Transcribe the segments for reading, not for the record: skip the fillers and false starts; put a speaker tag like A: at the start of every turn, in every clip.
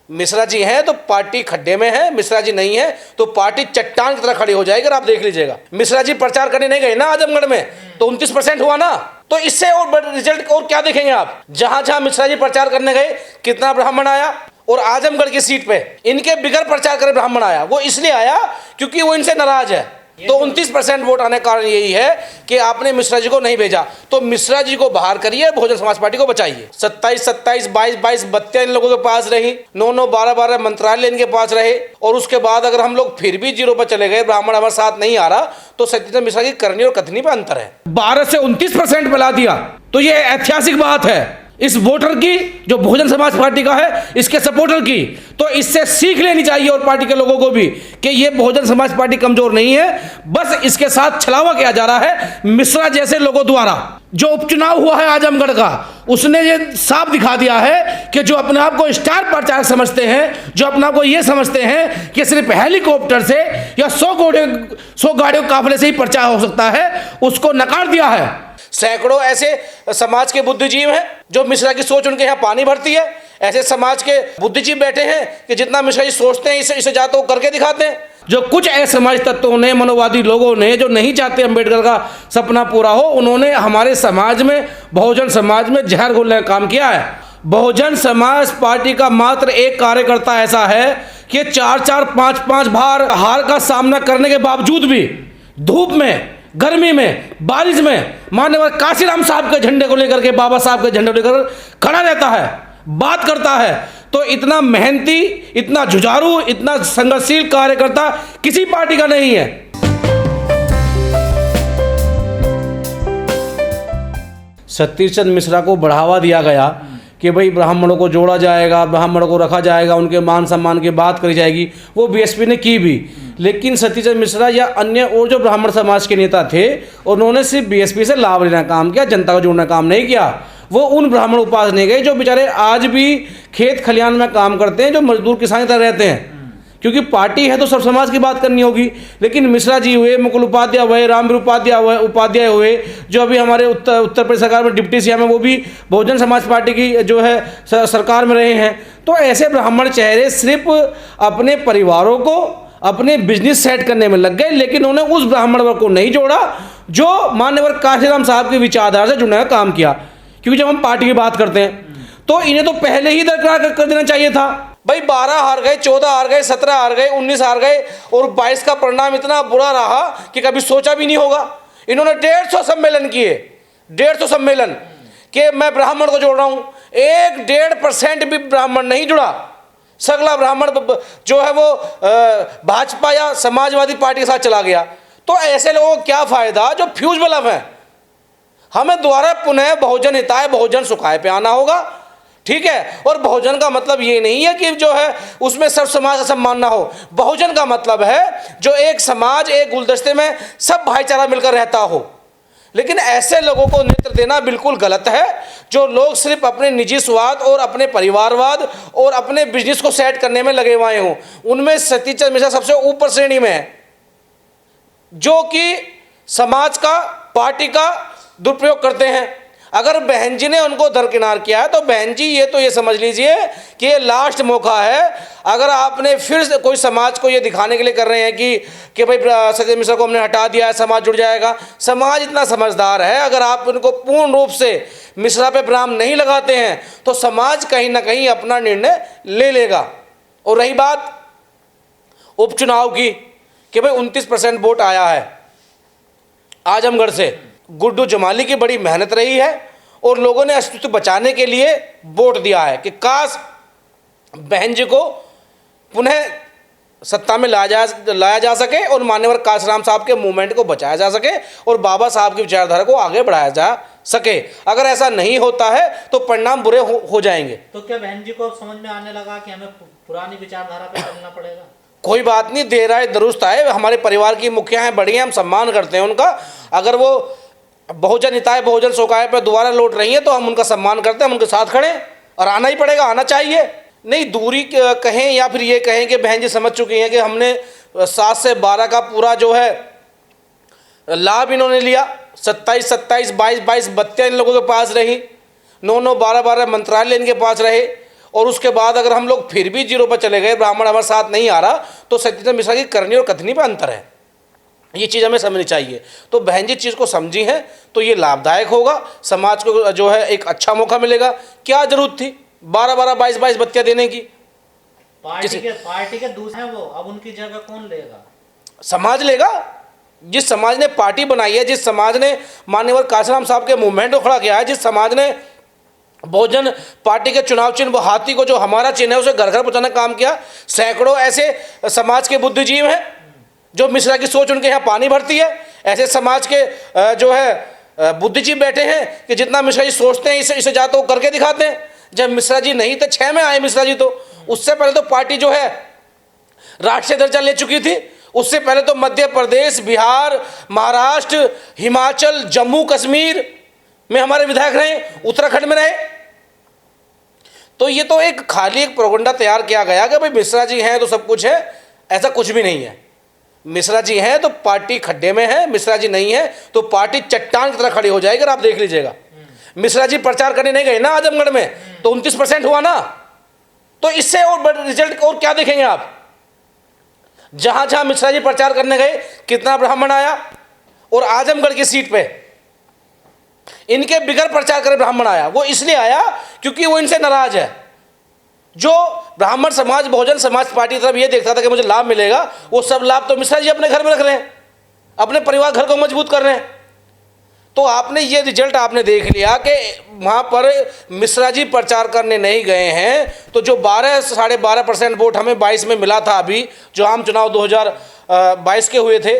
A: मिश्रा जी हैं तो पार्टी खड्डे में है, मिश्रा जी नहीं है तो पार्टी चट्टान की तरह खड़ी हो जाएगी। आप देख लीजिएगा, मिश्रा जी प्रचार करने नहीं गए ना आजमगढ़ में, तो 29% हुआ ना, तो इससे और रिजल्ट और क्या देखेंगे आप। जहां जहां मिश्रा जी प्रचार करने गए कितना ब्राह्मण आया, और आजमगढ़ की सीट पे इनके बिगड़ प्रचार करे ब्राह्मण आया। वो इसलिए आया क्योंकि वो इनसे नाराज है। तो 29% वोट आने का कारण यही है कि आपने मिश्रा जी को नहीं भेजा। तो मिश्रा जी को बाहर करिए, बहुजन समाज पार्टी को बचाइए। 27, 22 बत्तियां इन लोगों के पास रही, 9, 12 मंत्रालय इनके पास रहे, और उसके बाद अगर हम लोग फिर भी 0 पर चले गए, ब्राह्मण हमारे साथ नहीं आ रहा, तो सत्येंद्र मिश्रा की करनी और कथनी पे अंतर है। 12 से 29% मिला दिया, तो ये ऐतिहासिक बात है इस वोटर की, जो बहुजन समाज पार्टी का है, इसके सपोर्टर की। तो इससे सीख लेनी चाहिए और पार्टी के लोगों को भी कि ये बहुजन समाज पार्टी कमजोर नहीं है, बस इसके साथ छलावा किया जा रहा है मिश्रा जैसे लोगों द्वारा। जो उपचुनाव हुआ है आजमगढ़ का, उसने ये साफ दिखा दिया है कि जो अपने आप को स्टार प्रचारक समझते हैं, जो अपने आप को ये समझते हैं कि सिर्फ हेलीकॉप्टर से या 100 गाड़ियों के काफिले से ही प्रचार हो सकता है, उसको नकार दिया है। सैकड़ों ऐसे समाज के बुद्धिजीव हैं जो मिश्रा की सोच उनके यहाँ पानी भरती है। ऐसे समाज के बुद्धिजीव बैठे हैं कि जितना मिश्रा जी सोचते हैं इसे जाते वो करके दिखाते हैं। जो कुछ असमाज तत्वों ने, मनोवादी लोगों ने, जो नहीं चाहते अम्बेडकर का सपना पूरा हो, उन्होंने हमारे समाज में, बहुजन समाज में जहर घोलने का काम किया है। बहुजन समाज पार्टी का मात्र एक कार्यकर्ता ऐसा है कि 4, 5 बार हार का सामना करने के बावजूद भी धूप में, गर्मी में, बारिश में माननीय काशीराम साहब के झंडे को लेकर के, बाबा साहब के झंडे को लेकर खड़ा रहता है, बात करता है। तो इतना मेहनती, इतना जुझारू, इतना संघर्षशील कार्यकर्ता किसी पार्टी का नहीं है। सतीश चंद्र मिश्रा को बढ़ावा दिया गया कि भाई ब्राह्मणों को जोड़ा जाएगा, ब्राह्मणों को रखा जाएगा, उनके मान सम्मान की बात करी जाएगी, वो बीएसपी ने की भी। लेकिन सतीश चंद्र मिश्रा या अन्य और जो ब्राह्मण समाज के नेता थे, उन्होंने सिर्फ बीएसपी से लाभ लेना काम किया, जनता को जोड़ना काम नहीं किया। वो उन ब्राह्मण के पास नहीं गए जो बेचारे आज भी खेत खलिहान में काम करते हैं, जो मजदूर किसान की तरह रहते हैं। क्योंकि पार्टी है तो सब समाज की बात करनी होगी। लेकिन मिश्रा जी हुए, मुकुल उपाध्याय हुए, रामवीर उपाध्याय हुए, जो अभी हमारे उत्तर प्रदेश सरकार में डिप्टी सीएम है, वो भी बहुजन समाज पार्टी की जो है सरकार में रहे हैं। तो ऐसे ब्राह्मण चेहरे सिर्फ अपने परिवारों को, अपने बिजनेस सेट करने में लग गए, लेकिन उन्होंने उस ब्राह्मण वर्ग को नहीं जोड़ा जो मान्यवर काशीराम साहब की विचारधारा से जुड़ने का काम किया। क्योंकि जब हम पार्टी की बात करते हैं तो इन्हें तो पहले ही दरकिनार कर देना चाहिए था। भाई 12 हार गए, 14 हार गए, 17 हार गए, 19 हार गए, और 22 का परिणाम इतना बुरा रहा कि कभी सोचा भी नहीं होगा। इन्होंने 150 सम्मेलन किए, 150 सम्मेलन कि मैं ब्राह्मण को जोड़ रहा हूँ। 1-1.5% भी ब्राह्मण नहीं जुड़ा। सगला ब्राह्मण जो है वो भाजपा या समाजवादी पार्टी के साथ चला गया। तो ऐसे लोगों को क्या फायदा जो फ्यूज बल्ब है। हमें दोबारा पुनः बहुजन हिताय बहुजन सुखाय पे आना होगा, ठीक है। और बहुजन का मतलब ये नहीं है कि जो है उसमें सब समाज का सम्मान ना हो। बहुजन का मतलब है जो एक समाज, एक गुलदस्ते में सब भाईचारा मिलकर रहता हो। लेकिन ऐसे लोगों को नेतृत्व देना बिल्कुल गलत है, जो लोग सिर्फ अपने निजी स्वार्थ और अपने परिवारवाद और अपने बिजनेस को सेट करने में लगे हुए हों। उनमें सतीश चंद्र मिश्रा सबसे ऊपर श्रेणी में है, जो कि समाज का, पार्टी का दुरुपयोग करते हैं। अगर बहन जी ने उनको दरकिनार किया है तो बहन जी ये समझ लीजिए कि ये लास्ट मौका है। अगर आपने फिर से कोई समाज को ये दिखाने के लिए कर रहे हैं कि भाई सतीश मिश्रा को हमने हटा दिया है, समाज जुड़ जाएगा। समाज इतना समझदार है, अगर आप उनको पूर्ण रूप से मिश्रा पे ब्राह्म नहीं लगाते हैं तो समाज कहीं ना कहीं अपना निर्णय ले लेगा। और रही बात उपचुनाव की कि भाई 29% वोट आया है आजमगढ़ से, गुड्डू जमाली की बड़ी मेहनत रही है और लोगों ने अस्तित्व बचाने के लिए वोट दिया है कि काश बहन जी को पुनः सत्ता में लाया जा सके और मान्यवर काशीराम साहब के मूवमेंट को बचाया जा सके और बाबा साहब की विचारधारा को आगे बढ़ाया जा सके। अगर ऐसा नहीं होता है तो परिणाम बुरे हो जाएंगे।
B: तो क्या बहन जी को समझ में आने लगा कि हमें पुरानी विचारधारा पे चलना पड़ेगा?
A: कोई बात नहीं, देर आए दुरुस्त आए। हमारे परिवार की मुखिया हैं, बढ़िया, हम सम्मान करते हैं उनका। अगर वो बहुजन हिताय बहुजन सुखाय पर दोबारा लौट रही है तो हम उनका सम्मान करते हैं, हम उनके साथ खड़े, और आना ही पड़ेगा, आना चाहिए। नहीं दूरी कहें या फिर ये कहें कि बहन जी समझ चुकी हैं कि हमने 7 से 12 का पूरा जो है लाभ इन्होंने लिया। 27, 22 बत्तियां इन लोगों के पास रही, 9, 12 मंत्रालय इनके पास रहे, और उसके बाद अगर हम लोग फिर भी जीरो पर चले गए, ब्राह्मण हमारे साथ नहीं आ रहा, तो सत्येंद्र मिश्रा की करनी और कथनी पर अंतर है। ये चीज़ हमें समझनी चाहिए। तो बहन जी चीज़ को समझी है तो ये लाभदायक होगा, समाज को जो है एक अच्छा मौका मिलेगा। क्या जरूरत थी 12-12, 22-22 बत्तियाँ देने की?
B: पार्टी के दूसरे हैं वो, अब उनकी जगह कौन लेगा?
A: समाज लेगा। जिस समाज ने पार्टी बनाई है, जिस समाज ने मान्यवर काशीराम साहब के मूवमेंट को खड़ा किया है, जिस समाज ने बहुजन पार्टी के चुनाव चिन्ह वो हाथी को जो हमारा चिन्ह है उसे घर घर पहुंचाने का काम किया, सैकड़ों ऐसे समाज के बुद्धिजीव हैं जो मिश्रा की सोच उनके यहाँ पानी भरती है। ऐसे समाज के जो है बुद्धिजीव बैठे हैं कि जितना मिश्रा जी सोचते हैं इसे ज़्यादा वो करके दिखाते हैं। जब मिश्रा जी नहीं थे, 6 में आए मिश्रा जी, तो उससे पहले तो पार्टी जो है राष्ट्रीय दर्जा ले चुकी थी। उससे पहले तो मध्य प्रदेश, बिहार, महाराष्ट्र, हिमाचल, जम्मू कश्मीर में हमारे विधायक रहे, उत्तराखंड में रहे। तो ये तो एक खाली एक प्रोपेगेंडा तैयार किया गया कि भाई मिश्रा जी हैं तो सब कुछ है। ऐसा कुछ भी नहीं है। मिश्रा जी हैं तो पार्टी खड्डे में है, मिश्रा जी नहीं है तो पार्टी चट्टान की तरह खड़ी हो जाएगी। आप देख लीजिएगा, मिश्रा जी प्रचार करने नहीं गए ना आजमगढ़ में, तो 29% हुआ ना। तो इससे और रिजल्ट और क्या देखेंगे आप? जहां जहां मिश्रा जी प्रचार करने गए कितना ब्राह्मण आया, और आजमगढ़ की सीट पे इनके बिगड़ प्रचार करे ब्राह्मण आया। वो इसलिए आया क्योंकि वो इनसे नाराज है। जो ब्राह्मण समाज, बहुजन समाज पार्टी की तरफ ये देखता था कि मुझे लाभ मिलेगा, वो सब लाभ तो मिश्रा जी अपने घर में रख रहे हैं, अपने परिवार घर को मजबूत कर रहे हैं। तो आपने ये रिजल्ट आपने देख लिया कि वहाँ पर मिश्रा जी प्रचार करने नहीं गए हैं, तो जो 12-12.5% वोट हमें 22 में मिला था, अभी जो आम चुनाव 2022 के हुए थे,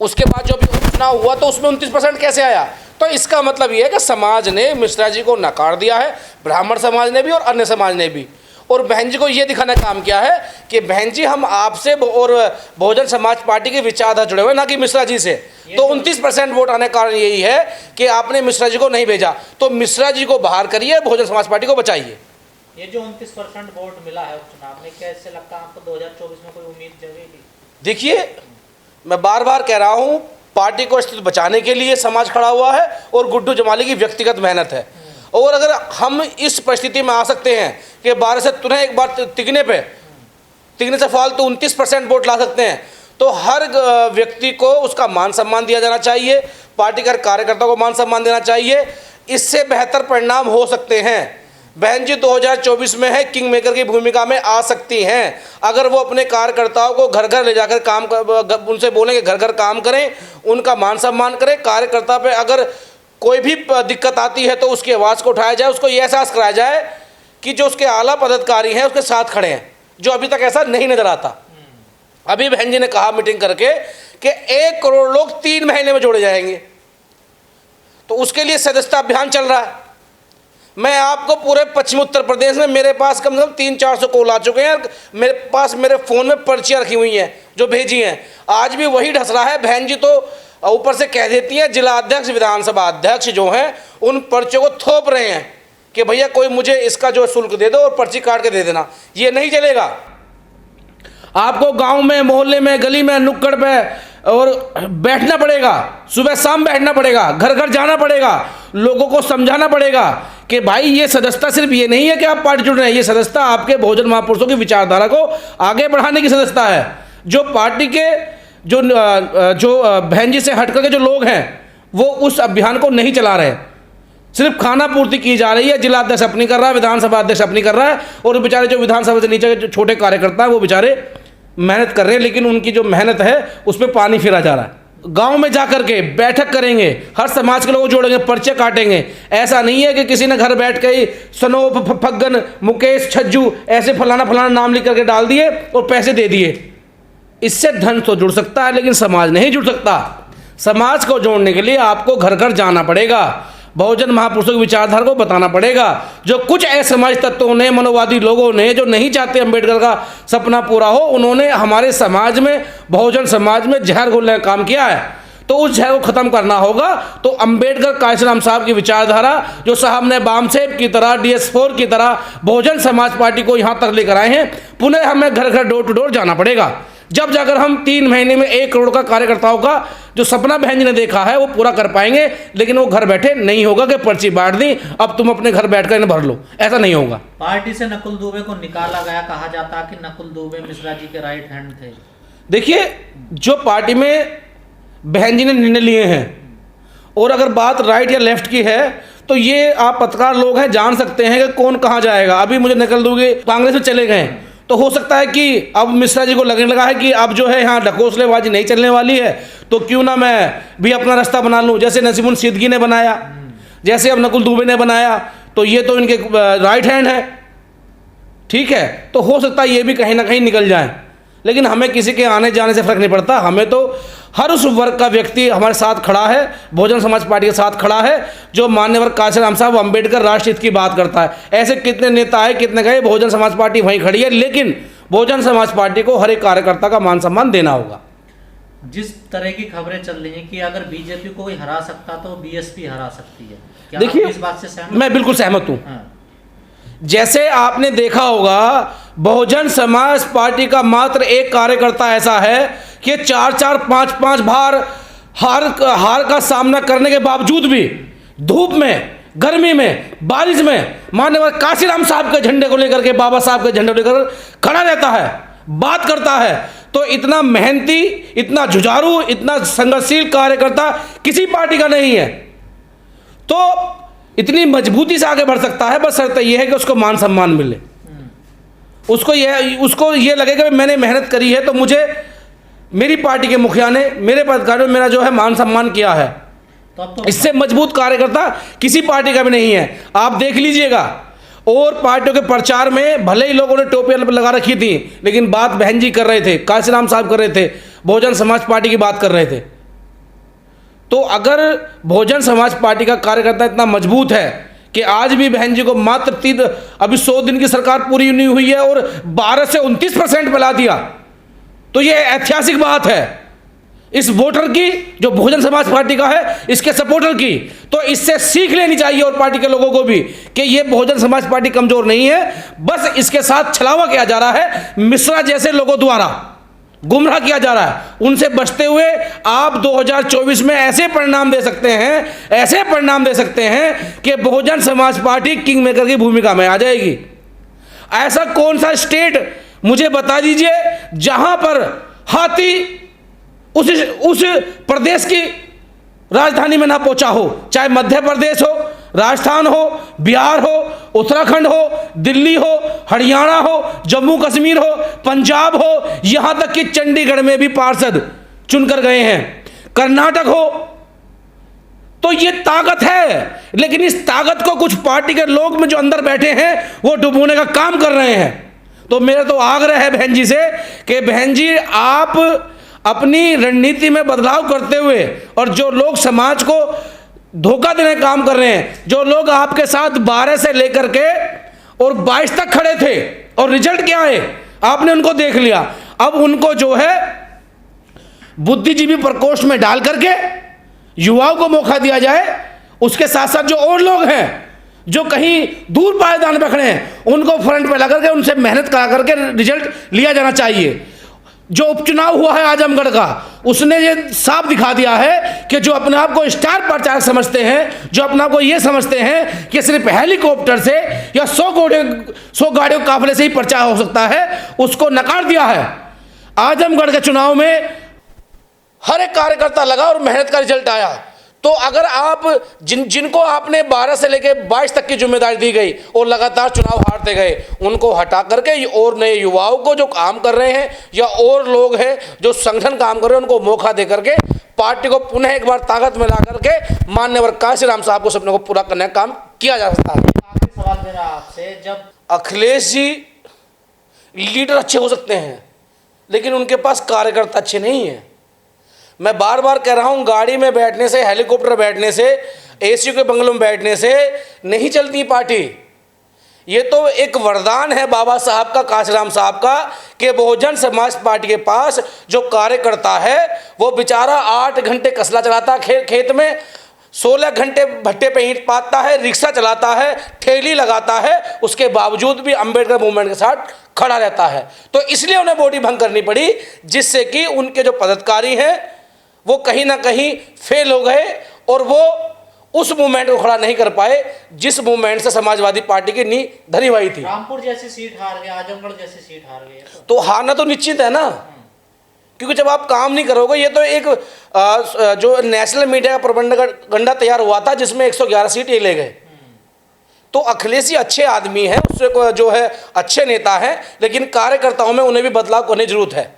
A: उसके बाद जो भी उपचुनाव हुआ तो उसमें 29% कैसे आया? तो इसका मतलब ये है कि समाज ने मिश्रा जी को नकार दिया है, ब्राह्मण समाज ने भी और अन्य समाज ने भी। और बहन जी को ये दिखाने का काम किया है कि बहन जी हम आपसे और बहुजन समाज पार्टी के विचारधारा जुड़े हुए, ना कि मिश्रा जी से। तो 29% वोट आने का कारण यही है कि आपने मिश्रा जी को नहीं भेजा। तो मिश्रा जी को बाहर करिए, बहुजन समाज पार्टी को बचाइए।
B: ये जो 29% वोट मिला है उपचुनाव में, कैसे लगता है आपको 2024 में कोई उम्मीद जगेगी?
A: देखिए, मैं बार बार कह रहा हूँ, पार्टी को स्थिति बचाने के लिए समाज खड़ा हुआ है और गुड्डू जमाली की व्यक्तिगत मेहनत है। और अगर हम इस परिस्थिति में आ सकते हैं कि 12 से तुरंत एक बार तिगने से फालतू 29% वोट ला सकते हैं, तो हर व्यक्ति को उसका मान सम्मान दिया जाना चाहिए, पार्टी के कार्यकर्ताओं को मान सम्मान देना चाहिए। इससे बेहतर परिणाम हो सकते हैं। बहन जी 2024 में है किंग मेकर की भूमिका में आ सकती हैं। अगर वो अपने कार्यकर्ताओं को घर घर ले जाकर काम उनसे बोलें कि घर घर काम करें, उनका मान सम्मान करें। कार्यकर्ता पे अगर कोई भी दिक्कत आती है तो उसकी आवाज़ को उठाया जाए, उसको ये एहसास कराया जाए कि जो उसके आला पदाधिकारी हैं उसके साथ खड़े हैं, जो अभी तक ऐसा नहीं नजर आता। अभी बहन जी ने कहा मीटिंग करके कि 1 करोड़ लोग 3 महीने में जोड़े जाएंगे, तो उसके लिए सदस्यता अभियान चल रहा है। मैं आपको पूरे पश्चिमी उत्तर प्रदेश में मेरे पास कम से कम 300-400 कॉल आ चुके हैं। मेरे पास मेरे फ़ोन में पर्चियाँ रखी हुई हैं जो भेजी हैं। आज भी वही ढस रहा है। बहन जी तो ऊपर से कह देती हैं, जिला अध्यक्ष, विधानसभा अध्यक्ष जो हैं उन पर्चियों को थोप रहे हैं कि भैया कोई मुझे इसका जो शुल्क दे दो और पर्ची काट के दे देना। ये नहीं चलेगा। आपको गांव में, मोहल्ले में, गली में, नुक्कड़ पे और बैठना पड़ेगा, सुबह शाम बैठना पड़ेगा, घर घर जाना पड़ेगा, लोगों को समझाना पड़ेगा कि भाई ये सदस्यता सिर्फ ये नहीं है कि आप पार्टी जुड़ रहे हैं, ये सदस्यता आपके बहुजन महापुरुषों की विचारधारा को आगे बढ़ाने की सदस्यता है। जो पार्टी के जो बहन जी से हट करके जो लोग हैं वो उस अभियान को नहीं चला रहे, सिर्फ खाना पूर्ति की जा रही है। जिला अध्यक्ष अपनी कर रहा है, विधानसभा अध्यक्ष अपनी कर रहा है, और बेचारे जो विधानसभा से नीचे के जो छोटे कार्यकर्ता हैं वो बेचारे मेहनत कर रहे हैं, लेकिन उनकी जो मेहनत है उस पर पानी फिरा जा रहा है। गांव में जाकर के बैठक करेंगे, हर समाज के लोगों को जोड़ेंगे, पर्चे काटेंगे। ऐसा नहीं है कि किसी ने घर बैठ के ही सनोप, फग्गन, मुकेश, छज्जू ऐसे फलाना फलाना नाम लिख करके डाल दिए और पैसे दे दिए। इससे धन तो जुड़ सकता है लेकिन समाज नहीं जुड़ सकता। समाज को जोड़ने के लिए आपको घर घर जाना पड़ेगा, बहुजन महापुरुषों की विचारधारा को बताना पड़ेगा। जो कुछ असमाज तत्वों ने, मनोवादी लोगों ने, जो नहीं चाहते अम्बेडकर का सपना पूरा हो, उन्होंने हमारे समाज में, बहुजन समाज में जहर घोलने का काम किया है। तो उस जहर को ख़त्म करना होगा। तो अम्बेडकर काशीराम साहब की विचारधारा, जो साहब ने बामसेब की तरह, DS4 की तरह बहुजन समाज पार्टी को यहाँ तक लेकर आए हैं, पुनः हमें घर घर, डोर टू डोर जाना पड़ेगा। जब जाकर हम 3 महीने में 1 करोड़ का कार्यकर्ताओं का जो सपना बहन जी ने देखा है वो पूरा कर पाएंगे। लेकिन वो घर बैठे नहीं होगा कि पर्ची बांट दी, अब तुम अपने घर बैठकर इन्हें भर लो, ऐसा नहीं होगा।
B: पार्टी से नकुल दुबे को निकाला गया, कहा जाता है कि नकुल दुबे मिश्रा जी के राइट हैंड थे।
A: देखिए, जो पार्टी में बहन जी ने निर्णय लिए हैं और अगर बात राइट या लेफ्ट की है तो ये आप पत्रकार लोग हैं, जान सकते हैं कि कौन कहाँ जाएगा। अभी मुझे नकल दूंगे कांग्रेस में चले गए, तो हो सकता है कि अब मिश्रा जी को लगने लगा है कि अब जो है यहाँ ढकोसलेबाजी नहीं चलने वाली है, तो क्यों ना मैं भी अपना रास्ता बना लूँ। जैसे नसीमुन सिद्दीकी ने बनाया, जैसे अब नकुल दुबे ने बनाया, तो ये तो इनके राइट हैंड है, ठीक है। तो हो सकता है ये भी कहीं ना कहीं निकल जाए, लेकिन हमें किसी के आने जाने से फर्क नहीं पड़ता। हमें तो हर उस वर्ग का व्यक्ति हमारे साथ खड़ा है, बहुजन समाज पार्टी के साथ खड़ा है, जो मान्यवर काशीराम साहब अम्बेडकर राष्ट्र हित की बात करता है। ऐसे कितने नेता है, कितने गए, बहुजन समाज पार्टी वहीं खड़ी है, लेकिन बहुजन समाज पार्टी को हर एक कार्यकर्ता का मान सम्मान देना होगा।
B: जिस तरह की खबरें चल रही हैं कि अगर बीजेपी को कोई हरा सकता तो बीएसपी हरा सकती है, क्या
A: देखिए,
B: आप इस बात से सहमत?
A: मैं बिल्कुल सहमत हूँ।
B: हाँ।
A: जैसे आपने देखा होगा, बहुजन समाज पार्टी का मात्र एक कार्यकर्ता ऐसा है कि 4-4, 5-5 बार हार का सामना करने के बावजूद भी धूप में, गर्मी में, बारिश में माननीय काशीराम साहब के झंडे को लेकर के, बाबा साहब के झंडे को लेकर खड़ा रहता है, बात करता है। तो इतना मेहनती, इतना जुझारू, इतना संघर्षशील कार्यकर्ता किसी पार्टी का नहीं है, तो इतनी मजबूती से आगे बढ़ सकता है। बस शर्त यह है कि उसको मान सम्मान मिले, उसको ये लगे कि मैंने मेहनत करी है, तो मुझे मेरी पार्टी के मुखिया ने, मेरे पदाधिकारियों ने मेरा जो है मान सम्मान किया है।
B: तो
A: इससे मजबूत कार्यकर्ता किसी पार्टी का भी नहीं है। आप देख लीजिएगा, और पार्टियों के प्रचार में भले ही लोगों ने टोपियां लगा रखी थी, लेकिन बात बहन जी कर रहे थे, काशीराम साहब कर रहे थे, बहुजन समाज पार्टी की बात कर रहे थे। तो अगर बहुजन समाज पार्टी का कार्यकर्ता इतना मजबूत है कि आज भी बहन जी को मात्र अभी 100 दिन की सरकार पूरी नहीं हुई है और 12 से 29% मिला दिया, तो ये ऐतिहासिक बात है इस वोटर की, जो बहुजन समाज पार्टी का है, इसके सपोर्टर की। तो इससे सीख लेनी चाहिए और पार्टी के लोगों को भी कि ये बहुजन समाज पार्टी कमजोर नहीं है, बस इसके साथ छलावा किया जा रहा है, मिश्रा जैसे लोगों द्वारा गुमराह किया जा रहा है। उनसे बचते हुए आप 2024 में ऐसे परिणाम दे सकते हैं, ऐसे परिणाम दे सकते हैं कि Bahujan Samaj party king maker की भूमिका में आ जाएगी। ऐसा कौन सा स्टेट मुझे बता दीजिए जहां पर हाथी उस प्रदेश की राजधानी में ना पहुंचा हो, चाहे मध्य प्रदेश हो, राजस्थान हो, बिहार हो, उत्तराखंड हो, दिल्ली हो, हरियाणा हो, जम्मू कश्मीर हो, पंजाब हो, यहां तक कि चंडीगढ़ में भी पार्षद चुनकर गए हैं, कर्नाटक हो। तो ये ताकत है, लेकिन इस ताकत को कुछ पार्टी के लोग में जो अंदर बैठे हैं वो डुबोने का काम कर रहे हैं। तो मेरा तो आग्रह है बहन जी से कि बहन जी, आप अपनी रणनीति में बदलाव करते हुए, और जो लोग समाज को धोखा देने का काम कर रहे हैं, जो लोग आपके साथ 12 से लेकर के और 22 तक खड़े थे और रिजल्ट क्या है आपने उनको देख लिया, अब उनको जो है बुद्धिजीवी प्रकोष्ठ में डाल करके युवाओं को मौका दिया जाए। उसके साथ साथ जो और लोग हैं जो कहीं दूर पायदान पे खड़े हैं, उनको फ्रंट पे ला करके उनसे मेहनत करा करके रिजल्ट लिया जाना चाहिए। जो उपचुनाव हुआ है आजमगढ़ का, उसने ये साफ दिखा दिया है कि जो अपने आप को स्टार प्रचारक समझते हैं, जो अपने आप को ये समझते हैं कि सिर्फ हेलीकॉप्टर से या 100 गाड़ियों के काफिले से ही प्रचार हो सकता है, उसको नकार दिया है। आजमगढ़ के चुनाव में हर एक कार्यकर्ता लगा और मेहनत का रिजल्ट आया। तो अगर आप जिनको आपने 12 से लेकर 22 तक की जिम्मेदारी दी गई और लगातार चुनाव हारते गए, उनको हटा करके और नए युवाओं को जो काम कर रहे हैं या और लोग हैं जो संगठन काम कर रहे हैं, उनको मौका दे करके पार्टी को पुनः एक बार ताकत में ला करके माननीय काशीराम साहब को सपने को पूरा करने का काम किया जा सकता है।
B: आखिरी सवाल मेरा आपसे, जब
A: अखिलेश जी लीडर अच्छे हो सकते हैं, लेकिन उनके पास कार्यकर्ता अच्छे नहीं हैं। मैं बार बार कह रहा हूं, गाड़ी में बैठने से, हेलीकॉप्टर बैठने से, एसी के बंगलों में बैठने से नहीं चलती पार्टी। ये तो एक वरदान है बाबा साहब का, काशीराम साहब का, कि बहुजन समाज पार्टी के पास जो कार्यकर्ता है वो बेचारा 8 घंटे कसला चलाता खेत में, 16 घंटे भट्टे पे ईंट पाथता है, रिक्शा चलाता है, ठेली लगाता है, उसके बावजूद भी अंबेडकर मूवमेंट के साथ खड़ा रहता है। तो इसलिए उन्हें बॉडी भंग करनी पड़ी, जिससे कि उनके जो पदाधिकारी हैं वो कहीं ना कहीं फेल हो गए और वो उस मूवमेंट को खड़ा नहीं कर पाए जिस मूवमेंट से समाजवादी पार्टी की नींव धरी हुई थी।
B: रामपुर जैसी सीट हार गए, आजमगढ़ जैसी सीट हार गए
A: तो हारना तो निश्चित है ना, क्योंकि जब आप काम नहीं करोगे, ये तो एक जो नेशनल मीडिया का प्रोपेगेंडा तैयार हुआ था जिसमें 111 सीट ये ले गए। तो अखिलेश जी अच्छे आदमी हैं, उससे जो है अच्छे नेता हैं, लेकिन कार्यकर्ताओं में उन्हें भी बदलाव करने की जरूरत है।